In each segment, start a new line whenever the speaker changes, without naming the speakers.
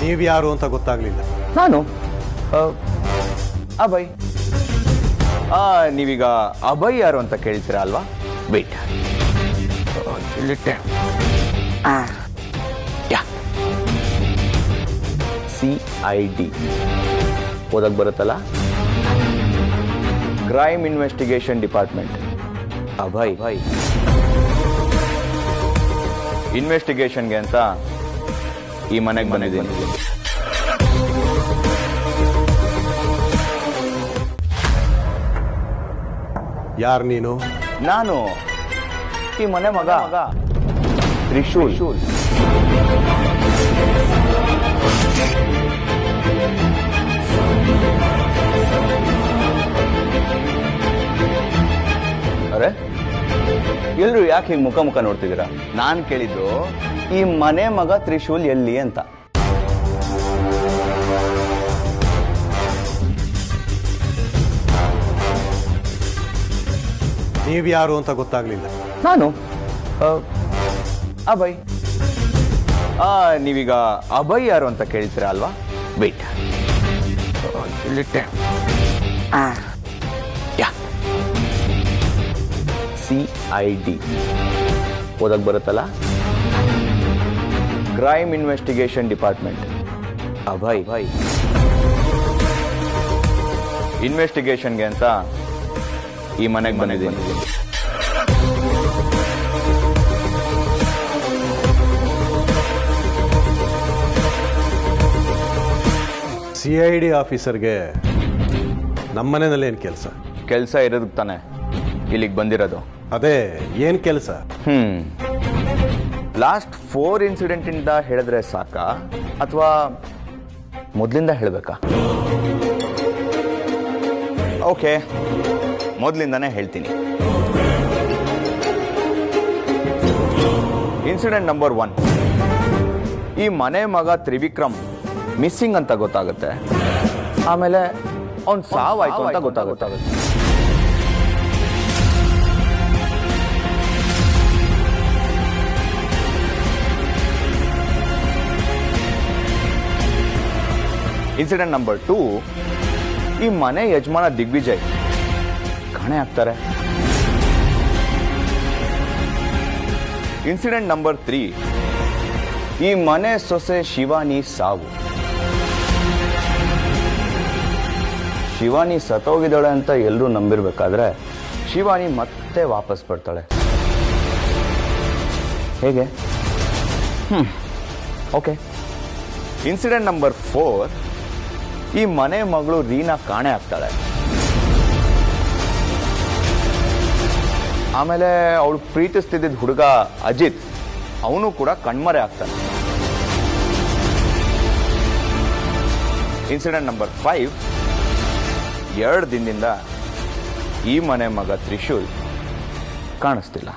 ನೀವ್ಯಾರು ಅಂತ ಗೊತ್ತಾಗ್ಲಿಲ್ಲ.
ನಾನು ಅಭಯ್. ನೀವೀಗ ಅಭಯ್ ಯಾರು ಅಂತ ಕೇಳ್ತೀರಾ ಅಲ್ವಾ? ವೇಟ್, CID ಓದಕ್ ಬರುತ್ತಲ್ಲ, ಕ್ರೈಮ್ ಇನ್ವೆಸ್ಟಿಗೇಷನ್ ಡಿಪಾರ್ಟ್ಮೆಂಟ್. ಅಭಯ್ ಇನ್ವೆಸ್ಟಿಗೇಷನ್ಗೆ ಅಂತ ಈ ಮನೆಗೆ ಬಂದಿದ್ದೀನಿ.
ಯಾರು ನೀನು?
ನಾನು ಈ ಮನೆ ಮಗ ತ್ರಿಶೂಲ್. ಅರೆ, ಎಲ್ರು ಯಾಕೆ ಹಿಂಗ್ ಮುಖ ಮುಖ ನೋಡ್ತಿದ್ದೀರಾ? ನಾನ್ ಕೇಳಿದ್ದು ಈ ಮನೆ ಮಗ ತ್ರಿಶೂಲ್ ಎಲ್ಲಿ ಅಂತ.
ನೀವ್ಯಾರು ಅಂತ ಗೊತ್ತಾಗ್ಲಿಲ್ಲ.
ನಾನು ಅಭಯ್. ನೀವೀಗ ಅಭಯ್ ಯಾರು ಅಂತ ಕೇಳ್ತೀರಾ ಅಲ್ವಾ? ವೇಟ್, CID ಓದಕ್ ಬರುತ್ತಲ್ಲ, ಕ್ರೈಮ್ ಇನ್ವೆಸ್ಟಿಗೇಷನ್ ಡಿಪಾರ್ಟ್ಮೆಂಟ್. ಅಭಯ್ ಇನ್ವೆಸ್ಟಿಗೇಷನ್ಗೆ ಅಂತ ಈ ಮನೆಗೆ ಬಂದಿದ್ದೀನಿ.
CID ಆಫೀಸರ್ಗೆ ನಮ್ಮನೆಯಲ್ಲಿ ಏನು ಕೆಲಸ?
ಕೆಲಸ ಇರೋದಕ್ಕೆ ತಾನೆ ಇಲ್ಲಿಗೆ ಬಂದಿರೋದು.
ಅದೇ ಏನು ಕೆಲಸ?
ಲಾಸ್ಟ್ 4 ಇನ್ಸಿಡೆಂಟ್ ಇಂದ ಹೇಳಿದ್ರೆ ಸಾಕಾ ಅಥವಾ ಮೊದಲಿಂದ ಹೇಳಬೇಕಾ? ಓಕೆ, ಮೊದಲಿಂದಾನೇ ಹೇಳ್ತೀನಿ. ಇನ್ಸಿಡೆಂಟ್ ನಂಬರ್ 1, ಈ ಮನೆ ಮಗ ತ್ರಿವಿಕ್ರಮ್ ಮಿಸ್ಸಿಂಗ್ ಅಂತ ಗೊತ್ತಾಗುತ್ತೆ. ಆಮೇಲೆ ಅವ್ನು ಸಾವಾಯ್ತು ಅಂತ ಗೊತ್ತಾಗುತ್ತೆ. ಇನ್ಸಿಡೆಂಟ್ ನಂಬರ್ 2, ಈ ಮನೆ ಯಜಮಾನ ದಿಗ್ವಿಜಯ್ ಕಾಣೆ ಆಗ್ತಾರೆ. ಇನ್ಸಿಡೆಂಟ್ ನಂಬರ್ 3, ಈ ಮನೆ ಸೊಸೆ ಶಿವಾನಿ ಸಾವು. ಶಿವಾನಿ ಸತ್ತೋಗಿದ್ದಾಳೆ ಅಂತ ಎಲ್ಲರೂ ನಂಬಿರ್ಬೇಕಾದ್ರೆ ಶಿವಾನಿ ಮತ್ತೆ ವಾಪಸ್ ಬರ್ತಾಳೆ. ಹೇಗೆ? ಓಕೆ. ಇನ್ಸಿಡೆಂಟ್ ನಂಬರ್ 4, ಈ ಮನೆ ಮಗಳು ರೀನಾ ಕಾಣೆ ಆಗ್ತಾಳೆ. ಆಮೇಲೆ ಅವಳು ಪ್ರೀತಿಸ್ತಿದ್ದ ಹುಡುಗ ಅಜಿತ್, ಅವನು ಕೂಡ ಕಣ್ಮರೆ ಆಗ್ತಾನೆ. ಇನ್ಸಿಡೆಂಟ್ ನಂಬರ್ 5, 2 ದಿನದಿಂದ ಈ ಮನೆ ಮಗ ತ್ರಿಶೂಲ್ ಕಾಣಿಸ್ತಿಲ್ಲ.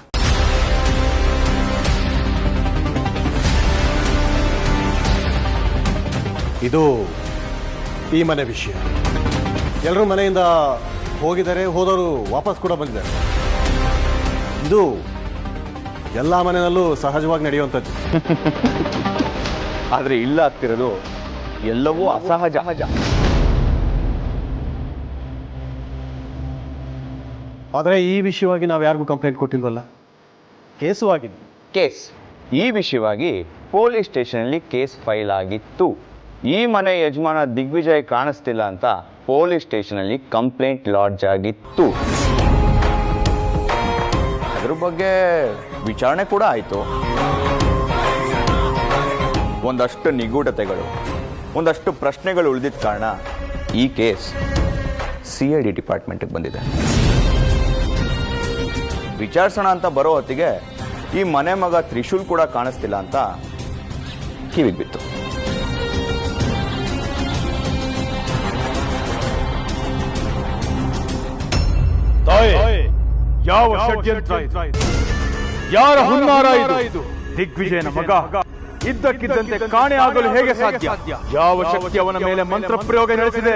ಇದು ಈ ಮನೆ ವಿಷಯ. ಎಲ್ಲರೂ ಮನೆಯಿಂದ ಹೋಗಿದ್ದಾರೆ, ಹೋದವರು ವಾಪಸ್ ಕೂಡ ಬಂದಿದ್ದಾರೆ. ಇದು ಎಲ್ಲ ಮನೆಯಲ್ಲೂ ಸಹಜವಾಗಿ ನಡೆಯುವಂಥದ್ದು.
ಆದರೆ ಇಲ್ಲ ಆಗ್ತಿರೋದು ಎಲ್ಲವೂ ಅಸಹಜ.
ಆದರೆ ಈ ವಿಷಯವಾಗಿ ನಾವು ಯಾರಿಗೂ ಕಂಪ್ಲೇಂಟ್ ಕೊಟ್ಟಿಲ್ವಲ್ಲ? ಕೇಸು ಆಗಿದೆ.
ಕೇಸ್ ಈ ವಿಷಯವಾಗಿ ಪೊಲೀಸ್ ಸ್ಟೇಷನಲ್ಲಿ ಕೇಸ್ ಫೈಲ್ ಆಗಿತ್ತು. ಈ ಮನೆ ಯಜಮಾನ ದಿಗ್ವಿಜಯ್ ಕಾಣಿಸ್ತಿಲ್ಲ ಅಂತ ಪೊಲೀಸ್ ಸ್ಟೇಷನಲ್ಲಿ ಕಂಪ್ಲೇಂಟ್ ಲಾಡ್ಜ್ ಆಗಿತ್ತು. ಅದ್ರ ಬಗ್ಗೆ ವಿಚಾರಣೆ ಕೂಡ ಆಯಿತು. ಒಂದಷ್ಟು ನಿಗೂಢತೆಗಳು, ಒಂದಷ್ಟು ಪ್ರಶ್ನೆಗಳು ಉಳಿದಿದ್ದ ಕಾರಣ ಈ ಕೇಸ್ CID ಡಿಪಾರ್ಟ್ಮೆಂಟ್ಗೆ ಬಂದಿದೆ. ವಿಚಾರಿಸೋಣ ಅಂತ ಬರೋ ಹೊತ್ತಿಗೆ ಈ ಮನೆ ಮಗ ತ್ರಿಶೂಲ್ ಕೂಡ ಕಾಣಿಸ್ತಿಲ್ಲ ಅಂತ ಕಿವಿಗೆ ಬಿತ್ತು.
ಯಾವ ಷಡ್ಯಂತ್ರ ಇದು? ಯಾರ ಹುನ್ನಾರ ಇದು? ದಿಗ್ವಿಜಯನ ಮಗ ಇದ್ದಕ್ಕಿದ್ದಂತೆ ಕಾಣೆ ಆಗಲು ಹೇಗೆ ಸಾಧ್ಯ? ಯಾವ ಶಕ್ತಿ ಅವನ ಮೇಲೆ ಮಂತ್ರ ಪ್ರಯೋಗ ನಡೆಸಿದೆ?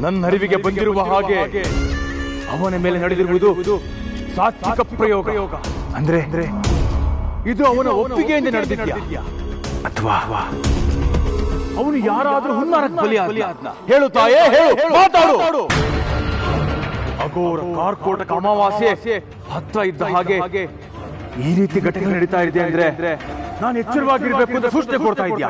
ನನ್ನ ಅರಿವಿಗೆ ಬಂದಿರುವ ಹಾಗೆ ಅವನ ಮೇಲೆ ನಡೆದಿರುವುದು ಸಾತ್ವಿಕ ಪ್ರಯೋಗ. ಅಂದ್ರೆ ಇದು ಅವನ ಒಪ್ಪಿಗೆಯಿಂದ ನಡೆದಿದೆಯಾ ಅಥವಾ ಅವನು ಯಾರಾದ್ರೂ ಹುನ್ನಾರಕ್ಕೆ ಬಲಿಯಾದ್ನ? ಹೇಳು ತಾಯೇ, ಹೇಳು, ಮಾತಾಡು. ಅಘೋರ ಕಾರ್ಕೋಟಕ ಅಮಾವಾಸ್ಯೆ ಹತ್ರ ಇದ್ದ ಹಾಗೆ ಈ ರೀತಿ ಘಟನೆ ನಡೀತಾ ಇದೆ ಅಂದ್ರೆ ನಾನು ಎಚ್ಚರವಾಗಿರ್ಬೇಕು ಅಂತ ಸೂಚನೆ ಕೊಡ್ತಾ ಇದ್ಯಾ?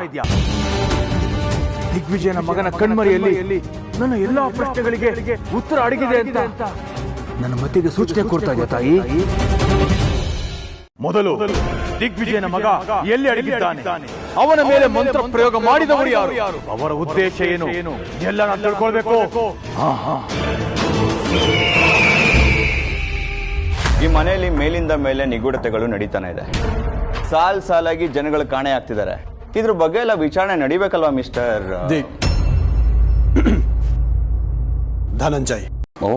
ದಿಗ್ವಿಜಯನ ಮಗನ ಕಣ್ಮರಿಯಲ್ಲಿ ನನ್ನ ಎಲ್ಲಾ ಪ್ರಶ್ನೆಗಳಿಗೆ ಉತ್ತರ ಅಡಗಿದೆ ಅಂತ ನನ್ನ ಮತಿಗೆ ಸೂಚನೆ ಕೊಡ್ತಾ ಇದೆಯಾ ತಾಯಿ? ಮೊದಲು ದಿಗ್ವಿಜಯನ ಮಗ ಎಲ್ಲಿ ಅಡಗಿದ್ದಾನೆ, ಅವನ ಮೇಲೆ ಮಂತ್ರ ಪ್ರಯೋಗ ಮಾಡಿದವರು ಯಾರು, ಅವರ ಉದ್ದೇಶ ಏನು ಎಲ್ಲ ನಾನು ತಿಳ್ಕೊಳ್ಬೇಕು.
ಈ ಮನೆಯಲ್ಲಿ ಮೇಲಿಂದ ಮೇಲೆ ನಿಗೂಢತೆಗಳು ನಡೀತಾನೆ ಇದೆ. ಸಾಲಾಗಿ ಜನಗಳು ಕಾಣೆ ಆಗ್ತಿದ್ದಾರೆ. ಇದ್ರ ಬಗ್ಗೆ ಎಲ್ಲ ವಿಚಾರಣೆ ನಡಿಬೇಕಲ್ವಾ ಮಿಸ್ಟರ್
ಧನಂಜಯ್?
ಓ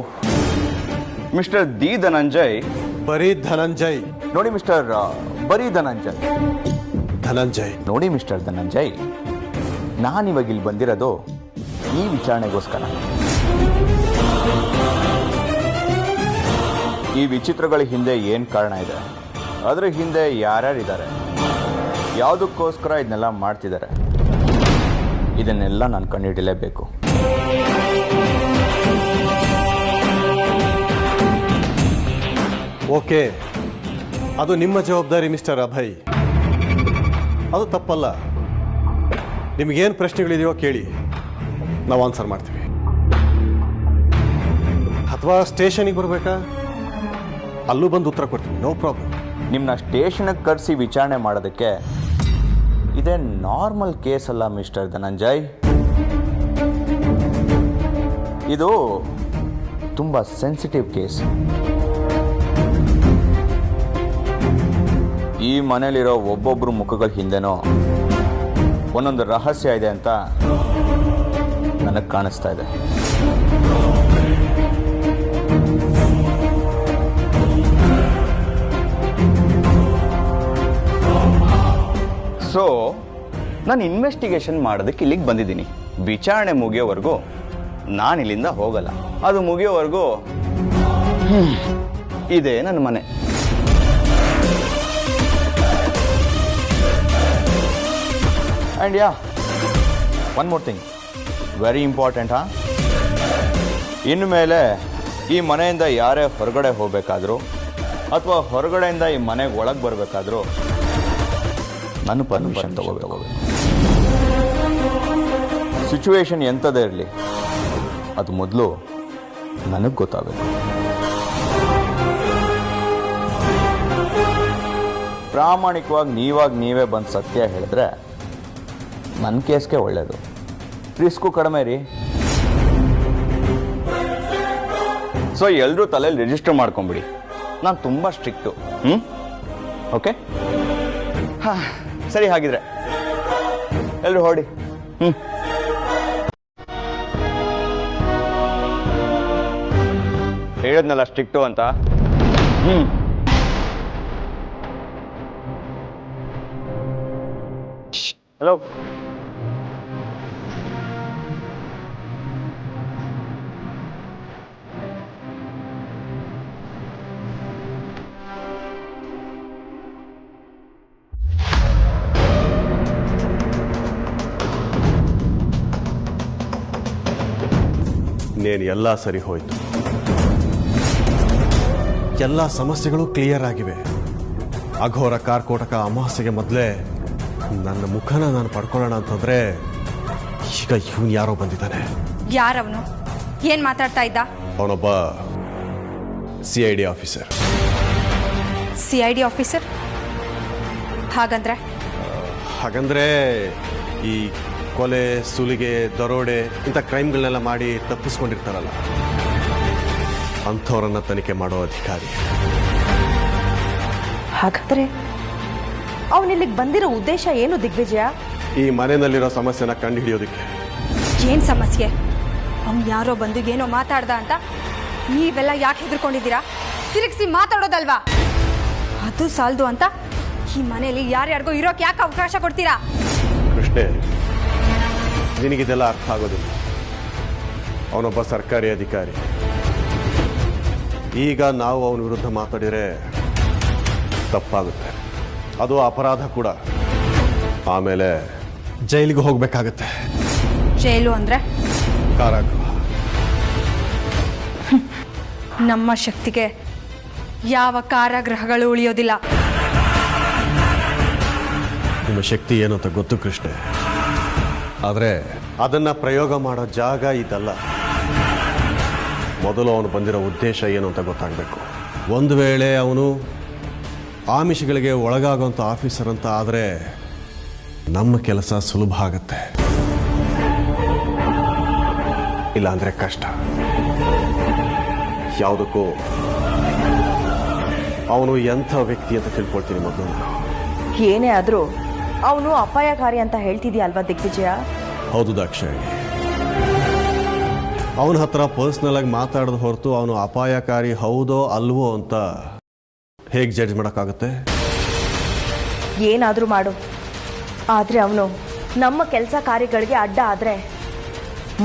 ಮಿಸ್ಟರ್ ದಿ ಧನಂಜಯ್?
ಬರೀ ಧನಂಜಯ್
ನೋಡಿ ಮಿಸ್ಟರ್, ಬರೀ
ಧನಂಜಯ್
ನೋಡಿ ಮಿಸ್ಟರ್ ಧನಂಜಯ್, ನಾನಿವಾಗ ಇಲ್ಲಿ ಬಂದಿರೋದು ಈ ವಿಚಾರಣೆಗೋಸ್ಕರ. ಈ ವಿಚಿತ್ರಗಳ ಹಿಂದೆ ಏನು ಕಾರಣ ಇದೆ, ಅದರ ಹಿಂದೆ ಯಾರ್ಯಾರಿದ್ದಾರೆ, ಯಾವುದಕ್ಕೋಸ್ಕರ ಇದನ್ನೆಲ್ಲ ಮಾಡ್ತಿದ್ದಾರೆ, ಇದನ್ನೆಲ್ಲ ನಾನು ಕಂಡುಹಿಡಿಯಲೇಬೇಕು.
ಓಕೆ, ಅದು ನಿಮ್ಮ ಜವಾಬ್ದಾರಿ ಮಿಸ್ಟರ್ ಅಭಯ್. ಅದು ತಪ್ಪಲ್ಲ. ನಿಮಗೇನು ಪ್ರಶ್ನೆಗಳಿದೆಯೋ ಕೇಳಿ, ನಾವು ಆನ್ಸರ್ ಮಾಡ್ತೀವಿ. ಅಥವಾ ಸ್ಟೇಷನಿಗೆ ಬರಬೇಕಾ, ಅಲ್ಲೂ ಬಂದು ಉತ್ತರ ಕೊಡ್ತೀವಿ, ನೋ ಪ್ರಾಬ್ಲಮ್.
ನಿಮ್ಮನ್ನ ಸ್ಟೇಷನ್ಗೆ ಕರೆಸಿ ವಿಚಾರಣೆ ಮಾಡೋದಕ್ಕೆ ಇದೇ ನಾರ್ಮಲ್ ಕೇಸ್ ಅಲ್ಲ ಮಿಸ್ಟರ್ ಧನಂಜಯ್. ಇದು ತುಂಬ ಸೆನ್ಸಿಟಿವ್ ಕೇಸ್. ಈ ಮನೇಲಿರೋ ಒಬ್ಬೊಬ್ಬರು ಮುಖಗಳ ಹಿಂದೆನೋ ಒಂದೊಂದು ರಹಸ್ಯ ಇದೆ ಅಂತ ನನಗೆ ಕಾಣಿಸ್ತಾ ಇದೆ. ಸೊ ನಾನು ಇನ್ವೆಸ್ಟಿಗೇಷನ್ ಮಾಡೋದಕ್ಕೆ ಇಲ್ಲಿಗೆ ಬಂದಿದ್ದೀನಿ. ವಿಚಾರಣೆ ಮುಗಿಯೋವರೆಗೂ ನಾನು ಇಲ್ಲಿಂದ ಹೋಗಲ್ಲ. ಅದು ಮುಗಿಯೋವರೆಗೂ ಇದೇ ನನ್ನ ಮನೆ. And yeah, one more thing, very important. ಇನ್ನು ಮೇಲೆ ಈ ಮನೆಯಿಂದ ಯಾರೇ ಹೊರಗಡೆ ಹೋಗಬೇಕಾದ್ರೂ ಅಥವಾ ಹೊರಗಡೆಯಿಂದ ಈ ಮನೆಗೆ ಒಳಗೆ ಬರಬೇಕಾದ್ರೂ ನಾನು ಪರ್ಮಿಷನ್ ತಗೋಬೇಕು. ಸಿಚುವೇಶನ್ ಎಂಥದೇ ಇರಲಿ, ಅದು ಮೊದಲು ನನಗೆ ಗೊತ್ತಾಗಬೇಕು. ಪ್ರಾಮಾಣಿಕವಾಗಿ ನೀವೇ ಬಂದು ಸತ್ಯ ಹೇಳಿದ್ರೆ ನನ್ನ ಕೇಸ್ಗೆ ಒಳ್ಳೆಯದು, ರಿಸ್ಕು ಕಡಿಮೆ ರೀ. ಸೊ ಎಲ್ಲರೂ ತಲೆಯಲ್ಲಿ ರಿಜಿಸ್ಟರ್ ಮಾಡ್ಕೊಂಬಿಡಿ, ನಾನು ತುಂಬ ಸ್ಟ್ರಿಕ್ಟು. ಓಕೆ, ಹಾಂ ಸರಿ, ಹಾಗಿದ್ರೆ ಎಲ್ಲರೂ ಹೊರಡಿ. ಹೇಳಿದ್ನಲ್ಲ ಸ್ಟ್ರಿಕ್ಟು ಅಂತ. ಹಲೋ,
ಇನ್ನೇನು ಎಲ್ಲ ಸರಿ ಹೋಯ್ತು. ಎಲ್ಲ ಸಮಸ್ಯೆಗಳು ಕ್ಲಿಯರ್ ಆಗಿವೆ. ಅಘೋರ ಕಾರ್ಕೋಟಕ ಅಮಾವಾಸ್ಯೆಗೆ ಮೊದಲೇ ನನ್ನ ಮುಖನ ನಾನು ಪಡ್ಕೊಳ್ಳೋಣ ಅಂತಂದ್ರೆ ಈಗ ಇವನು ಯಾರೋ ಬಂದಿದ್ದಾನೆ.
ಯಾರವನು? ಏನ್ ಮಾತಾಡ್ತಾ ಇದ್ದ?
ಅವನೊಬ್ಬ CID ಆಫೀಸರ್.
CID officer? ಹಾಗಂದ್ರೆ
ಈ ಕೊಲೆ, ಸುಲಿಗೆ, ದರೋಡೆ ಇಂಥ ಕ್ರೈಮ್ಗಳನ್ನೆಲ್ಲ ಮಾಡಿ ತಪ್ಪಿಸ್ಕೊಂಡಿರ್ತಾರಲ್ಲ, ಅಂಥವ್ರನ್ನ ತನಿಖೆ ಮಾಡೋ ಅಧಿಕಾರಿ.
ಹಾಗಾದ್ರೆ ಅವನಿಲ್ಲಿಗೆ ಬಂದಿರೋ ಉದ್ದೇಶ ಏನು ದಿಗ್ವಿಜಯ?
ಈ ಮನೆಯಲ್ಲಿರೋ ಸಮಸ್ಯೆನ ಕಂಡು ಹಿಡಿಯೋದಕ್ಕೆ.
ಏನ್ ಸಮಸ್ಯೆ? ಅವ್ನು ಯಾರೋ ಬಂದು ಏನೋ ಮಾತಾಡ್ದ ಅಂತ ನೀವೆಲ್ಲ ಯಾಕೆ ಹೆದರ್ಕೊಂಡಿದ್ದೀರಾ? ತಿರುಗಿಸಿ ಮಾತಾಡೋದಲ್ವಾ? ಅದು ಸಾಲದು ಅಂತ ಈ ಮನೆಯಲ್ಲಿ ಯಾರ್ಯಾರಿಗೋ ಇರೋಕೆ ಯಾಕೆ ಅವಕಾಶ ಕೊಡ್ತೀರಾ?
ಕೃಷ್ಣೆ, ನಿನಗಿದೆಲ್ಲ ಅರ್ಥ ಆಗೋದಿಲ್ಲ. ಅವನೊಬ್ಬ ಸರ್ಕಾರಿ ಅಧಿಕಾರಿ. ಈಗ ನಾವು ಅವನ ವಿರುದ್ಧ ಮಾತಾಡಿದರೆ ತಪ್ಪಾಗುತ್ತೆ, ಅದು ಅಪರಾಧ ಕೂಡ. ಆಮೇಲೆ ಜೈಲಿಗೆ ಹೋಗ್ಬೇಕಾಗತ್ತೆ.
ಜೈಲು ಅಂದರೆ
ಕಾರಾಗೃಹ.
ನಮ್ಮ ಶಕ್ತಿಗೆ ಯಾವ ಕಾರಾಗೃಹಗಳು ಉಳಿಯೋದಿಲ್ಲ.
ನಿಮ್ಮ ಶಕ್ತಿ ಏನು ಅಂತ ಗೊತ್ತು ಕೃಷ್ಣೆ, ಆದರೆ ಅದನ್ನ ಪ್ರಯೋಗ ಮಾಡೋ ಜಾಗ ಇದಲ್ಲ. ಮೊದಲು ಅವನು ಬಂದಿರೋ ಉದ್ದೇಶ ಏನು ಅಂತ ಗೊತ್ತಾಗಬೇಕು. ಒಂದು ವೇಳೆ ಅವನು ಆಮಿಷಗಳಿಗೆ ಒಳಗಾಗುವಂಥ ಆಫೀಸರ್ ಅಂತ ಆದರೆ ನಮ್ಮ ಕೆಲಸ ಸುಲಭ ಆಗತ್ತೆ, ಇಲ್ಲ ಅಂದರೆ ಕಷ್ಟ. ಯಾವುದಕ್ಕೂ ಅವನು ಎಂಥ ವ್ಯಕ್ತಿ ಅಂತ ತಿಳ್ಕೊಳ್ತೀನಿ ಮೊದಲು ನಾನು.
ಏನೇ ಆದರೂ ಅವನು ಅಪಾಯಕಾರಿ ಅಂತ ಹೇಳ್ತಿದ್ಯಾ ಅಲ್ವಾ ದಿಗ್ವಿಜಯ?
ಹೌದು ದಾಕ್ಷಾಯಿಣಿ, ಅವನ ಹತ್ರ ಪರ್ಸ್ನಲ್ ಆಗಿ ಮಾತಾಡೋದು ಹೊರತು ಅವನು ಅಪಾಯಕಾರಿ ಹೌದೋ ಅಲ್ವೋ ಅಂತ ಹೇಗೆ ಜಡ್ಜ್ ಮಾಡೋಕ್ಕಾಗುತ್ತೆ?
ಏನಾದರೂ ಮಾಡು, ಆದರೆ ಅವನು ನಮ್ಮ ಕೆಲಸ ಕಾರ್ಯಗಳಿಗೆ ಅಡ್ಡ ಆದರೆ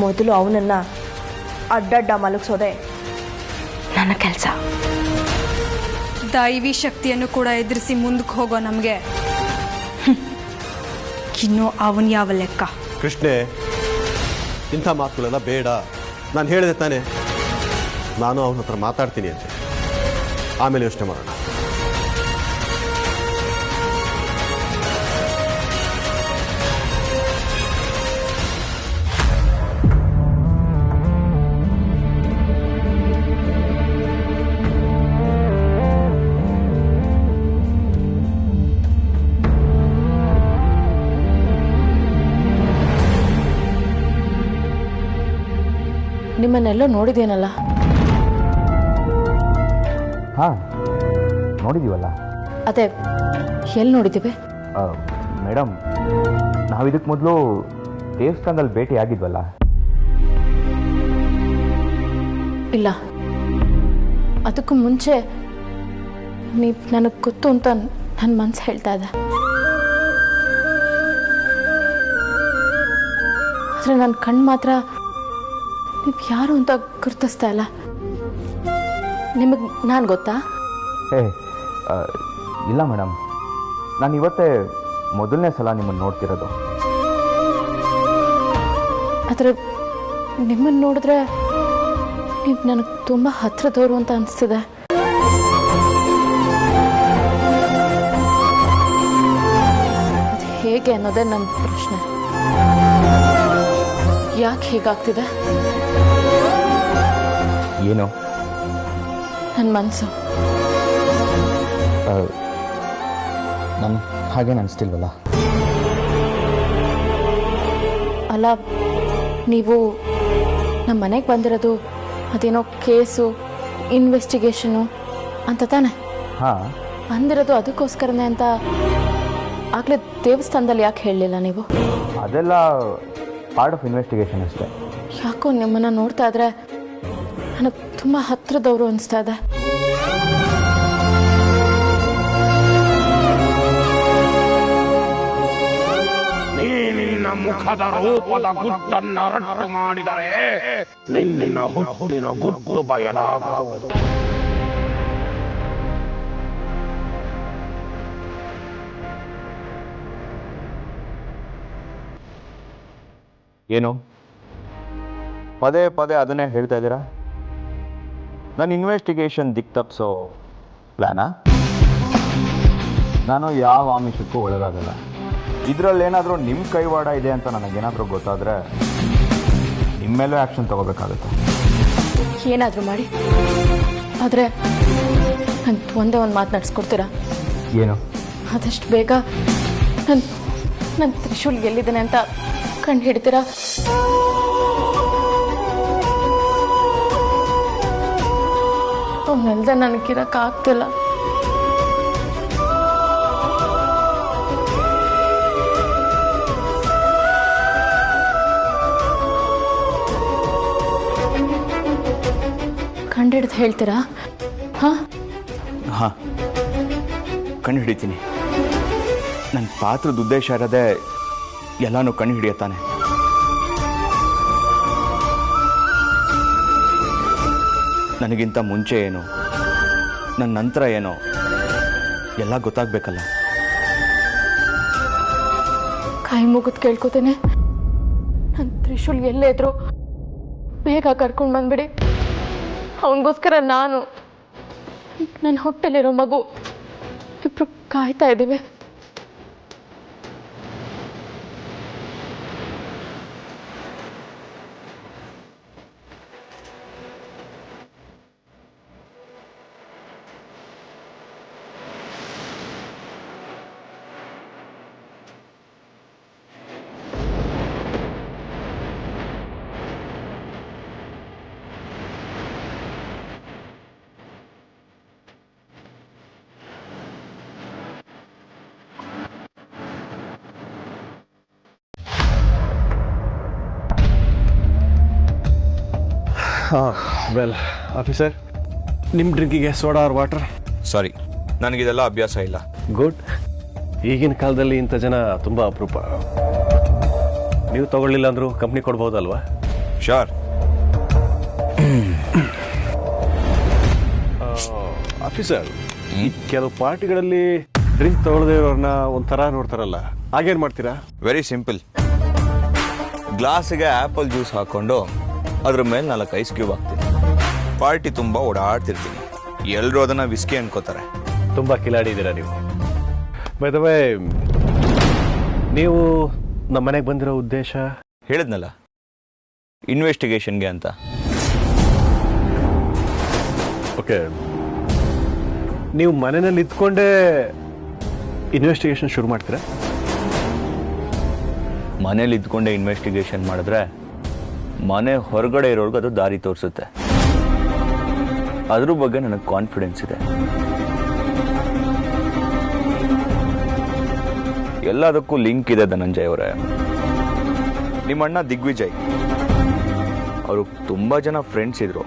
ಮೊದಲು ಅವನನ್ನು ಅಡ್ಡಡ್ಡ ಮಲಗಿಸೋದೆ ನನ್ನ ಕೆಲಸ.
ದೈವಿ ಶಕ್ತಿಯನ್ನು ಕೂಡ ಎದುರಿಸಿ ಮುಂದಕ್ಕೆ ಹೋಗೋ ನಮಗೆ ಇನ್ನು ಅವನ್ ಯಾವ ಲೆಕ್ಕ?
ಕೃಷ್ಣೆ, ಇಂಥ ಮಾತುಗಳೆಲ್ಲ ಬೇಡ. ನಾನು ಹೇಳಿದೆ ತಾನೆ, ನಾನು ಅವನ ಹತ್ರ ಮಾತಾಡ್ತೀನಿ ಅಂತ. ಆಮೇಲೆ ಯೋಚನೆ ಮಾಡೋಣ.
ನಿಮ್ಮನ್ನೆಲ್ಲೋ ನೋಡಿದೇನಲ್ಲ?
ಹಾಂ, ನೋಡಿದ್ದೀವಲ್ಲ.
ಅದೇ ಎಲ್ಲಿ ನೋಡಿದ್ದೀವಿ?
ಮೇಡಮ್, ನಾವು ಇದಕ್ಕೆ ಮೊದಲು ದೇವಸ್ಥಾನದಲ್ಲಿ ಭೇಟಿ ಆಗಿದ್ವಲ್ಲ?
ಇಲ್ಲ, ಅದಕ್ಕೂ ಮುಂಚೆ ನೀವು ನನಗೆ ಗೊತ್ತು ಅಂತ ನನ್ನ ಮನಸ್ಸು ಹೇಳ್ತಾ ಇದೆ. ಆದರೆ ನನ್ನ ಕಣ್ಣು ಮಾತ್ರ ನೀವು ಯಾರು ಅಂತ ಗುರ್ತಿಸ್ತಾ ಇಲ್ಲ. ನಿಮಗೆ ನಾನು ಗೊತ್ತಾ?
ಇಲ್ಲ ಮೇಡಮ್, ನಾನು ಇವತ್ತೇ ಮೊದಲನೇ ಸಲ ನಿಮ್ಮನ್ನು ನೋಡ್ತಿರೋದು.
ಆದರೆ ನಿಮ್ಮನ್ನು ನೋಡಿದ್ರೆ ನೀವು ನನಗೆ ತುಂಬ ಹತ್ತಿರದವರು ಅಂತ ಅನಿಸ್ತಿದೆ. ಅದು ಹೇಗೆ ಅನ್ನೋದೇ ನನ್ನ ಪ್ರಶ್ನೆ. ಯಾಕೆ ಹೀಗಾಗ್ತಿದೆ?
ಏನು?
ನನ್ನ ಮನಸ್ಸು.
ನನ್ನ ಹಾಗೇನು ಅನಿಸ್ತಿಲ್ವಲ್ಲ?
ಅಲ್ಲ, ನೀವು ನಮ್ಮ ಮನೆಗೆ ಬಂದಿರೋದು ಅದೇನೋ ಕೇಸು ಇನ್ವೆಸ್ಟಿಗೇಷನು ಅಂತ ತಾನೆ?
ಹಾಂ,
ಬಂದಿರೋದು ಅದಕ್ಕೋಸ್ಕರನೇ ಅಂತ ಆಗಲೇ ದೇವಸ್ಥಾನದಲ್ಲಿ ಯಾಕೆ ಹೇಳಲಿಲ್ಲ ನೀವು?
ಅದೆಲ್ಲ ಪಾರ್ಟ್ ಆಫ್ ಇನ್ವೆಸ್ಟಿಗೇಷನ್ ಅಷ್ಟೇ.
ಯಾಕೋ ನಿಮ್ಮನ್ನು ನೋಡ್ತಾ ಇದ್ರೆ ನನಗೆ ತುಂಬ ಹತ್ತಿರದವರು ಅನಿಸ್ತಾ ಇದೆ.
ನಿನ್ನ ಮುಖದ ರೂಪದ ಗುಟ್ಟನ್ನ ರಟ್ಟು ಮಾಡಿದರೆ ನಿನ್ನ ಹುಟ್ಟಿನ ಗುಟ್ಟು ಬಯಲಾಗುವುದು.
ಏನು ಪದೇ ಪದೇ ಅದನ್ನೇ ಹೇಳ್ತಾ ಇದ್ದೀರಾ? ನನ್ನ ಇನ್ವೆಸ್ಟಿಗೇಷನ್ ದಿಕ್ ತಪ್ಪಿಸೋ ಪ್ಲ್ಯಾನಾ? ನಾನು ಯಾವ ಆಮಿಷಕ್ಕೂ ಒಳಗಾಗಲ್ಲ. ಇದರಲ್ಲೇನಾದರೂ ನಿಮ್ಮ ಕೈವಾಡ ಇದೆ ಅಂತ ನನಗೇನಾದರೂ ಗೊತ್ತಾದರೆ ನಿಮ್ಮ ಮೇಲೂ ಆ್ಯಕ್ಷನ್ ತಗೋಬೇಕಾಗುತ್ತೆ.
ಏನಾದರೂ ಮಾಡಿ, ಆದರೆ ನಾನು ಒಂದೇ ಒಂದು ಮಾತು ನಡೆಸ್ಕೊಡ್ತೀರಾ?
ಏನು?
ಆದಷ್ಟು ಬೇಗ ನನ್ನ ತ್ರಿಶೂಲ್ ಎಲ್ಲಿದ್ದೇನೆ ಅಂತ ಕಂಡು ಹಿಡ್ತೀರಾ? ಅವನೆಲ್ದೆ ನನಗಿರೋಕ್ಕಾಗ್ತಿಲ್ಲ. ಕಂಡಿಡ್ದು ಹೇಳ್ತೀರಾ? ಹಾಂ
ಹಾಂ, ಕಂಡು ಹಿಡಿತೀನಿ. ನನ್ನ ಪಾತ್ರದ ಉದ್ದೇಶ ಇರೋದೇ ಎಲ್ಲನೂ ಕಂಡು ಹಿಡಿಯತ್ತಾನೆ. ನನಗಿಂತ ಮುಂಚೆ ಏನು, ನನ್ನ ನಂತರ ಏನೋ ಎಲ್ಲ ಗೊತ್ತಾಗಬೇಕಲ್ಲ.
ಕೈ ಮುಗಿದು ಕೇಳ್ಕೊತೇನೆ, ನನ್ನ ತ್ರಿಶೂಲ್ ಎಲ್ಲೇ ಇದ್ರು ಬೇಗ ಕರ್ಕೊಂಡು ಬಂದ್ಬಿಡಿ. ಅವನಿಗೋಸ್ಕರ ನಾನು, ನನ್ನ ಹೊಟ್ಟೆಲಿರೋ ಮಗು ಇಬ್ರು ಕಾಯ್ತಾ ಇದ್ದೀವಿ.
ವೆಲ್ ಆಫೀಸರ್, ನಿಮ್ಮ ಡ್ರಿಂಕಿಗೆ ಸೋಡಾ ಆರ್ ವಾಟರ್?
ಸಾರಿ, ನನಗಿದೆಲ್ಲ ಅಭ್ಯಾಸ ಇಲ್ಲ.
ಗುಡ್. ಈಗಿನ ಕಾಲದಲ್ಲಿ ಇಂಥ ಜನ ತುಂಬ ಅಪರೂಪ. ನೀವು ತಗೊಳ್ಳಿಲ್ಲ ಅಂದರೂ ಕಂಪ್ನಿ ಕೊಡ್ಬೋದಲ್ವಾ?
ಶೋರ್.
ಆಫೀಸರ್, ಈ ಕೆಲವು ಪಾರ್ಟಿಗಳಲ್ಲಿ ಡ್ರಿಂಕ್ ತಗೊಳ್ಳದೇ ಇರೋರನ್ನ ಒಂಥರ ನೋಡ್ತಾರಲ್ಲ, ಹಾಗೇನು ಮಾಡ್ತೀರಾ?
Very simple. ಗ್ಲಾಸಿಗೆ ಆ್ಯಪಲ್ ಜ್ಯೂಸ್ ಹಾಕ್ಕೊಂಡು ಅದ್ರ ಮೇಲೆ 4 ಐಸ್ ಕ್ಯೂಬ್ ಹಾಕ್ತೀನಿ. ಪಾರ್ಟಿ ತುಂಬ ಓಡಾಡ್ತಿರ್ತೀನಿ. ಎಲ್ಲರೂ ಅದನ್ನು ವಿಸ್ಕಿ ಅನ್ಕೋತಾರೆ.
ತುಂಬ ಕಿಲಾಡಿ ಇದ್ದೀರಾ ನೀವು. ಬೈ ದ ವೇ, ನೀವು ನಮ್ಮ ಮನೆಗೆ ಬಂದಿರೋ ಉದ್ದೇಶ?
ಹೇಳಿದ್ನಲ್ಲ, ಇನ್ವೆಸ್ಟಿಗೇಷನ್ಗೆ ಅಂತ.
ಓಕೆ, ನೀವು ಮನೆಯಲ್ಲಿ ಇದ್ಕೊಂಡೇ ಇನ್ವೆಸ್ಟಿಗೇಷನ್ ಶುರು ಮಾಡ್ತೀರಾ?
ಮನೇಲಿ ಇದ್ಕೊಂಡೆ ಇನ್ವೆಸ್ಟಿಗೇಷನ್ ಮಾಡಿದ್ರೆ ಮನೆ ಹೊರಗಡೆ ಇರೋರ್ಗು ಅದು ದಾರಿ ತೋರಿಸುತ್ತೆ. ಅದ್ರ ಬಗ್ಗೆ ನನಗೆ ಕಾನ್ಫಿಡೆನ್ಸ್ ಇದೆ. ಎಲ್ಲದಕ್ಕೂ ಲಿಂಕ್ ಇದೆ ಧನಂಜಯ್ ಅವರೇ. ನಿಮ್ಮಣ್ಣ ದಿಗ್ವಿಜಯ್ ಅವರು ತುಂಬ ಜನ ಫ್ರೆಂಡ್ಸ್ ಇದ್ರು,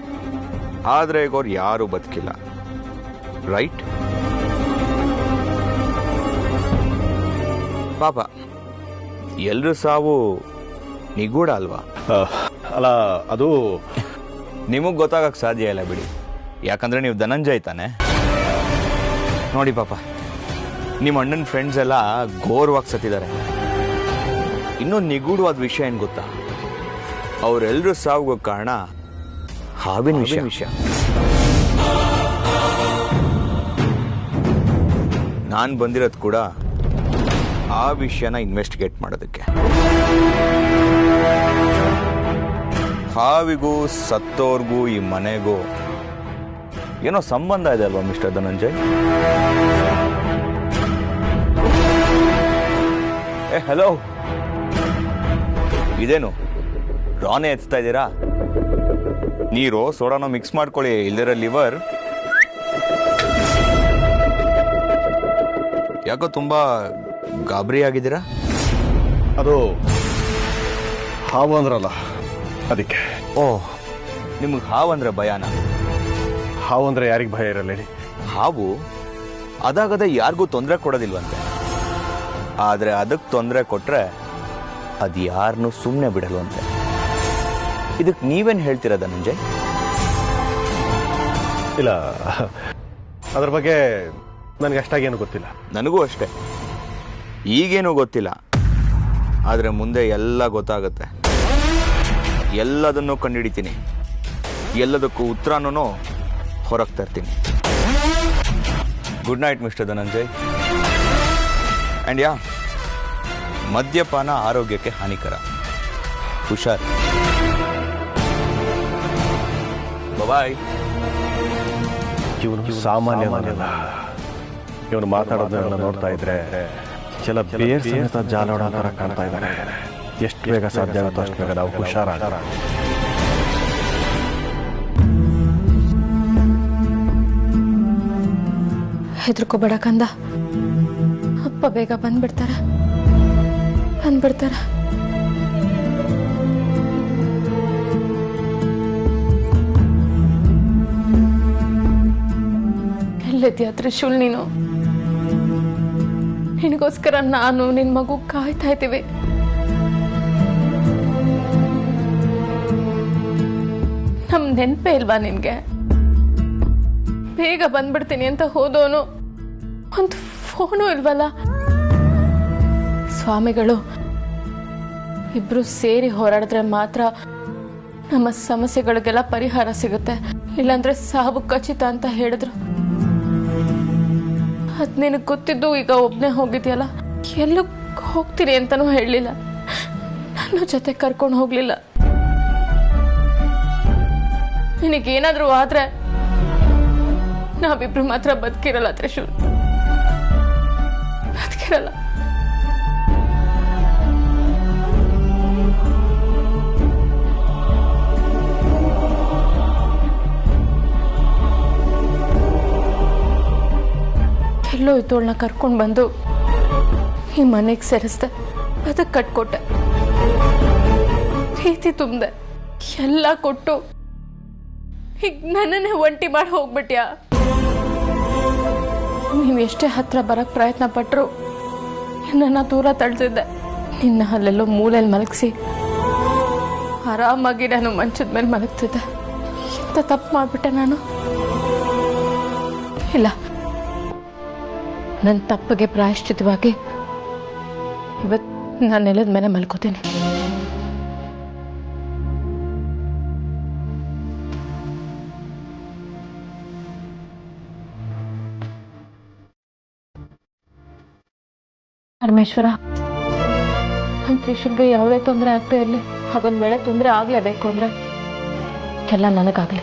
ಆದರೆ ಈಗ ಅವ್ರು ಯಾರೂ ಬದುಕಿಲ್ಲ, ರೈಟ್? ಪಾಪ ಎಲ್ರ ಸಾವು ನಿಗೂಢ ಅಲ್ವಾ?
ಅಲ್ಲ, ಅದು
ನಿಮಗೆ ಗೊತ್ತಾಗಕ್ಕೆ ಸಾಧ್ಯ ಇಲ್ಲ ಬಿಡಿ, ಯಾಕಂದರೆ ನೀವು ಧನಂಜಯ್ ತಾನೆ. ನೋಡಿ ಪಾಪ, ನಿಮ್ಮ ಅಣ್ಣನ ಫ್ರೆಂಡ್ಸ್ ಎಲ್ಲ ಘೋರವಾಗಿ ಸತ್ತಿದ್ದಾರೆ. ಇನ್ನೂ ನಿಗೂಢವಾದ ವಿಷಯ ಏನು ಗೊತ್ತಾ? ಅವರೆಲ್ಲರೂ ಸಾವುಗೋ ಕಾರಣ ಹಾವಿನ ವಿಷಯ. ನಾನು ಬಂದಿರೋದು ಕೂಡ ಆ ವಿಷಯನ ಇನ್ವೆಸ್ಟಿಗೇಟ್ ಮಾಡೋದಕ್ಕೆ. ಹಾವಿಗೂ ಸತ್ತೋರ್ಗೂ ಈ ಮನೆಗೂ ಏನೋ ಸಂಬಂಧ ಇದೆ ಅಲ್ವಾ ಮಿಸ್ಟರ್ ಧನಂಜಯ್? ಹಲೋ, ಇದೇನು ರಾನೇ ಎತ್ತಾ ಇದ್ದೀರಾ? ನೀರು ಸೋಡಾನ ಮಿಕ್ಸ್ ಮಾಡ್ಕೊಳ್ಳಿ, ಇಲ್ದಿರ ಲಿವರ್. ಯಾಕೋ ತುಂಬಾ ಗಾಬರಿ ಆಗಿದ್ದೀರಾ?
ಅದು ಹಾವು ಅಂದ್ರಲ್ಲ, ಅದಕ್ಕೆ.
ಓಹ್, ನಿಮಗೆ ಹಾವು ಅಂದ್ರೆ ಭಯನಾ?
ಹಾವು ಅಂದ್ರೆ ಯಾರಿಗೆ ಭಯ ಇರಲ್ಲ ಹೇಳಿ?
ಹಾವು ಅದಾಗದ ಯಾರಿಗೂ ತೊಂದರೆ ಕೊಡೋದಿಲ್ವಂತೆ. ಆದರೆ ಅದಕ್ಕೆ ತೊಂದರೆ ಕೊಟ್ರೆ ಅದು ಯಾರನ್ನೂ ಸುಮ್ಮನೆ ಬಿಡಲ್ವಂತೆ. ಇದಕ್ಕೆ ನೀವೇನು ಹೇಳ್ತೀರಾ ಧನಂಜಯ್?
ಇಲ್ಲ, ಅದ್ರ ಬಗ್ಗೆ ನನಗೆ ಅಷ್ಟಾಗೇನು ಗೊತ್ತಿಲ್ಲ.
ನನಗೂ ಅಷ್ಟೇ, ಈಗೇನೂ ಗೊತ್ತಿಲ್ಲ. ಆದರೆ ಮುಂದೆ ಎಲ್ಲ ಗೊತ್ತಾಗುತ್ತೆ. ಎಲ್ಲದನ್ನೂ ಕಂಡುಹಿಡಿತೀನಿ, ಎಲ್ಲದಕ್ಕೂ ಉತ್ತರನೂ ಹೊರಗೆ ತರ್ತೀನಿ. Good night mister Dhananjay. And yeah, ಮದ್ಯಪಾನ ಆರೋಗ್ಯಕ್ಕೆ ಹಾನಿಕರ, ಹುಷಾರ್. ಬಾಯ್.
ಇವನು ಸಾಮಾನ್ಯನಲ್ಲ. ಇವನು ಮಾತಾಡೋದನ್ನ ನೋಡ್ತಾ ಇದ್ರೆ ಕೆಲ ಬೇರ್ ಸಮೇತ ಜಾಲೋಡ ಥರ ಕಾಣ್ತಾ ಇದ್ದಾನೆ. ಎಷ್ಟು ಬೇಗ ಸಾಧ್ಯ ಆಗುತ್ತೋ ಅಷ್ಟು ಬೇಗ ನಾವು ಹುಷಾರಾಗ.
ಹೆದರ್ಕೋಬೇಡ ಕಂದ, ಅಪ್ಪ ಬೇಗ ಬಂದ್ಬಿಡ್ತಾರ. ಎಲ್ಲಿದ್ಯಾ ತ್ರಿಶೂಲ್? ನೀನು, ನಿನಗೋಸ್ಕರ ನಾನು ನಿನ್ ಮಗು ಕಾಯ್ತಾ ಇದ್ದೀವಿ. ನಮ್ ನೆನ್ಪೇ ಇಲ್ವಾ ನಿನ್ಗೆ? ಬೇಗ ಬಂದ್ಬಿಡ್ತೀನಿ ಅಂತ ಹೋದೋನು ಒಂದು ಫೋನು ಇಲ್ವಲ್ಲ. ಸ್ವಾಮಿಗಳು ಇಬ್ರು ಸೇರಿ ಹೋರಾಡಿದ್ರೆ ಮಾತ್ರ ನಮ್ಮ ಸಮಸ್ಯೆಗಳಿಗೆಲ್ಲ ಪರಿಹಾರ ಸಿಗುತ್ತೆ, ಇಲ್ಲಾಂದ್ರೆ ಸಾವು ಖಚಿತ ಅಂತ ಹೇಳಿದ್ರು. ಅದ್ ನಿನಗೆ ಗೊತ್ತಿದ್ದು ಈಗ ಒಬ್ನೇ ಹೋಗಿದ್ಯಲ್ಲ, ಎಲ್ಲೂ ಹೋಗ್ತೀನಿ ಅಂತಾನೂ ಹೇಳಲಿಲ್ಲ, ನನ್ನ ಜೊತೆ ಕರ್ಕೊಂಡು ಹೋಗ್ಲಿಲ್ಲ. ನಿನಗೇನಾದ್ರೂ ಆದ್ರೆ ನಾವಿಬ್ರು ಮಾತ್ರ ಬದುಕಿರಲ್ಲ ತ್ರಿಶೂಲ್, ಬದುಕಿರಲ್ಲ. ಎಲ್ಲೋ ಇದ್ದೋಳನ್ನ ಕರ್ಕೊಂಡು ಬಂದು ಈ ಮನೆಗೆ ಸೇರಿಸ್ದೆ, ಅದಕ್ಕೆ ಕಟ್ಕೊಟ್ಟೆ, ಪ್ರೀತಿ ತುಂಬ್ದೆ, ಎಲ್ಲ ಕೊಟ್ಟು ಈಗ ನನ್ನನ್ನೇ ಒಂಟಿ ಮಾಡಿ ಹೋಗ್ಬಿಟ್ಯಾ? ನೀವು ಎಷ್ಟೇ ಹತ್ರ ಬರಕ್ ಪ್ರಯತ್ನ ಪಟ್ಟರು ನನ್ನ ದೂರ ತಳ್ತಿದ್ದೆ. ನಿನ್ನ ಅಲ್ಲೆಲ್ಲೋ ಮೂಲೆಯಲ್ಲಿ ಮಲಗಿಸಿ ಆರಾಮಾಗಿ ನಾನು ಮಂಚದ ಮೇಲೆ ಮಲಗ್ತಿದ್ದೆ. ಎಂತ ತಪ್ಪು ಮಾಡಿಬಿಟ್ಟೆ ನಾನು? ಇಲ್ಲ, ನನ್ನ ತಪ್ಪಿಗೆ ಪ್ರಾಯಶ್ಚಿತವಾಗಿ ಇವತ್ತು ನಾನು ನೆಲದ ಮೇಲೆ ಮಲ್ಕೋತೀನಿ. ಪರಮೇಶ್ವರ, ನಮ್ಮ ತ್ರಿಶೂಲ್ಗೆ ಯಾವುದೇ ತೊಂದರೆ ಆಗ್ತಾ ಇರಲಿ, ಹಾಗೊಂದು ವೇಳೆ ತೊಂದರೆ ಆಗಲೇಬೇಕು ಅಂದರೆ ಎಲ್ಲ ನನಗಾಗಲಿ.